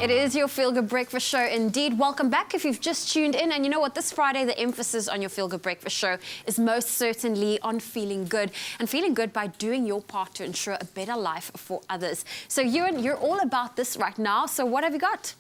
It is your Feel Good Breakfast Show indeed. Welcome back if you've just tuned in. And you know what? This Friday, the emphasis on your Feel Good Breakfast Show is most certainly on feeling good. And feeling good by doing your part to ensure a better life for others. So Ewan, you're all about this right now. So what have you got?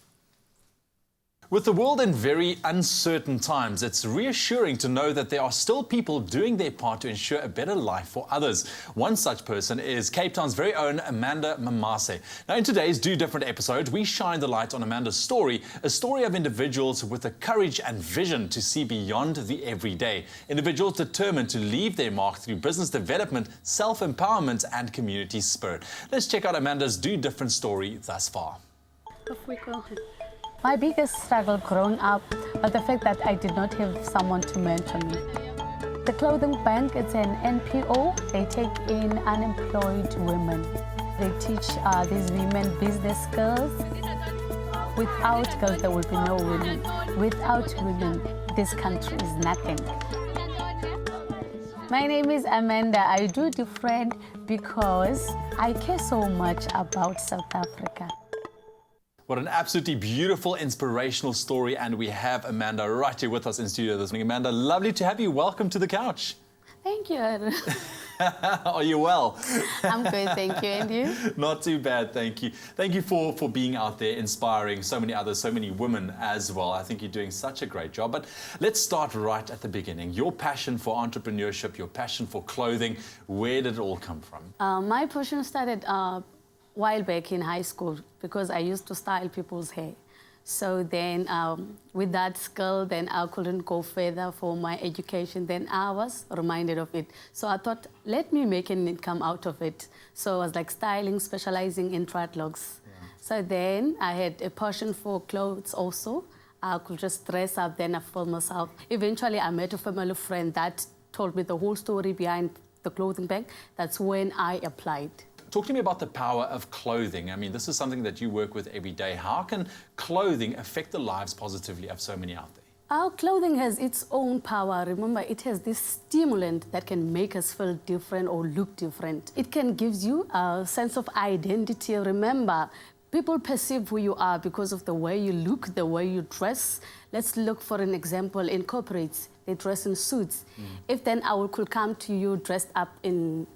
With the world in very uncertain times, it's reassuring to know that there are still people doing their part to ensure a better life for others. One such person is Cape Town's very own Amanda Mamase. Now, in today's Do Different episode, we shine the light on Amanda's story, a story of individuals with the courage and vision to see beyond the everyday. Individuals determined to leave their mark through business development, self-empowerment and community spirit. Let's check out Amanda's Do Different story thus far. Off we go. My biggest struggle growing up was the fact that I did not have someone to mentor me. The Clothing Bank, it's an NPO. They take in unemployed women. They teach these women business skills. Without girls, there will be no women. Without women, this country is nothing. My name is Amanda. I do different because I care so much about South Africa. What an absolutely beautiful, inspirational story. And we have Amanda right here with us in studio this morning. Amanda, lovely to have you. Welcome to the couch. Thank you. Are you well? I'm good, thank you. And you? Not too bad, thank you. Thank you for being out there, inspiring so many others, so many women as well. I think you're doing such a great job. But let's start right at the beginning. Your passion for entrepreneurship, your passion for clothing, where did it all come from? My passion started while back in high school because I used to style people's hair. So then with that skill, then I couldn't go further for my education. Then I was reminded of it. So I thought, let me make an income out of it. So I was like styling, specializing in dreadlocks. Yeah. So then I had a passion for clothes also. I could just dress up, then I felt myself. Eventually I met a family friend that told me the whole story behind the clothing bank. That's when I applied. Talk to me about the power of clothing. I mean, this is something that you work with every day. How can clothing affect the lives positively of so many out there? Our clothing has its own power. Remember, it has this stimulant that can make us feel different or look different. It can give you a sense of identity. Remember, people perceive who you are because of the way you look, the way you dress. Let's look for an example in corporates. They dress in suits. If then I could come to you dressed up in,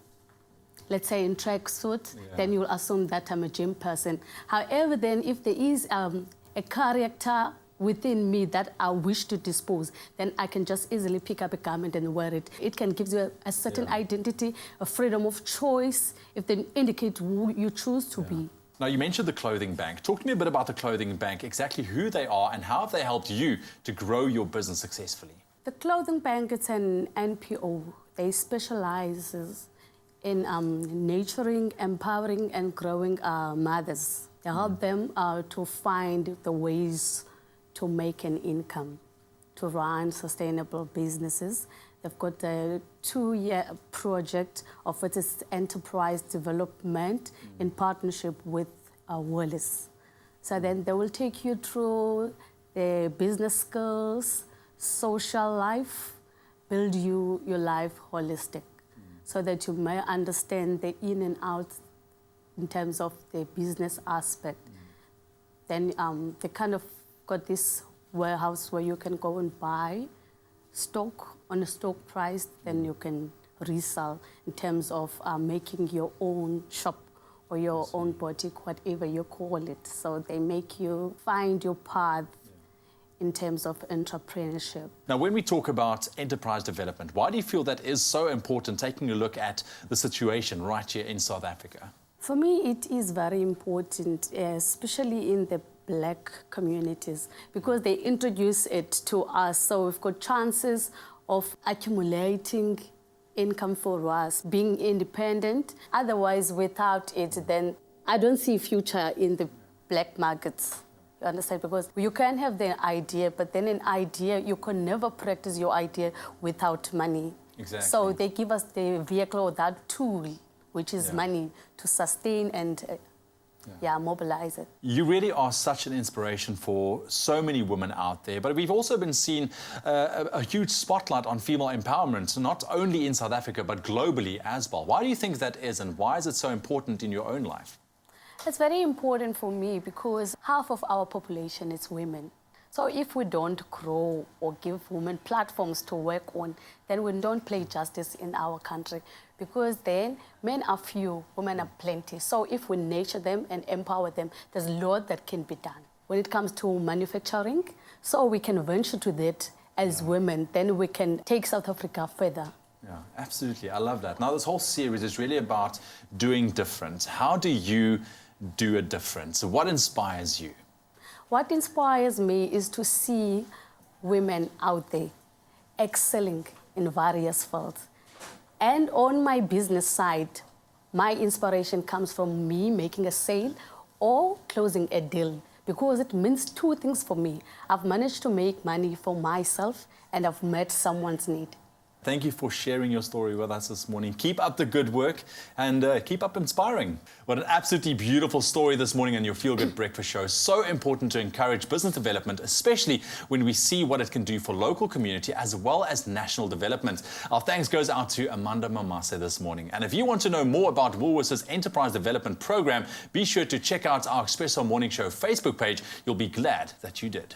let's say in tracksuit, then you'll assume that I'm a gym person. However, then if there is a character within me that I wish to dispose, then I can just easily pick up a garment and wear it. It can give you a certain identity, a freedom of choice, if they indicate who you choose to be. Now, you mentioned the Clothing Bank. Talk to me a bit about the Clothing Bank, exactly who they are and how have they helped you to grow your business successfully? The Clothing Bank, it's an NPO. They specialize in nurturing, empowering and growing mothers. They help them to find the ways to make an income, to run sustainable businesses. They've got a 2-year project of it is enterprise development in partnership with Woolworths. So then they will take you through the business skills, social life, build your life holistic, so that you may understand the in and out in terms of the business aspect. Then they kind of got this warehouse where you can go and buy stock on a stock price, then you can resell in terms of making your own shop or your own boutique, whatever you call it. So they make you find your path in terms of entrepreneurship. Now, when we talk about enterprise development, why do you feel that is so important, taking a look at the situation right here in South Africa? For me, it is very important, especially in the Black communities, because they introduce it to us. So we've got chances of accumulating income for us, being independent. Otherwise, without it, then I don't see future in the Black markets. You understand? Because you can have the idea, but then an idea, you can never practice your idea without money. Exactly. So they give us the vehicle or that tool, which is money, to sustain and mobilize it. You really are such an inspiration for so many women out there, but we've also been seeing a huge spotlight on female empowerment, not only in South Africa, but globally as well. Why do you think that is, and why is it so important in your own life? It's very important for me because half of our population is women. So if we don't grow or give women platforms to work on, then we don't play justice in our country, because then men are few, women are plenty. So if we nurture them and empower them, there's a lot that can be done. When it comes to manufacturing, so we can venture to that as women, then we can take South Africa further. Yeah, absolutely. I love that. Now, this whole series is really about doing different. How do you do a difference? What inspires you? What inspires me is to see women out there excelling in various fields. And on my business side, my inspiration comes from me making a sale or closing a deal, because it means two things for me. I've managed to make money for myself and I've met someone's need. Thank you for sharing your story with us this morning. Keep up the good work and keep up inspiring. What an absolutely beautiful story this morning on your Feel Good Breakfast Show. So important to encourage business development, especially when we see what it can do for local community as well as national development. Our thanks goes out to Amanda Mamase this morning. And if you want to know more about Woolworths' Enterprise Development Program, be sure to check out our Expresso Morning Show Facebook page. You'll be glad that you did.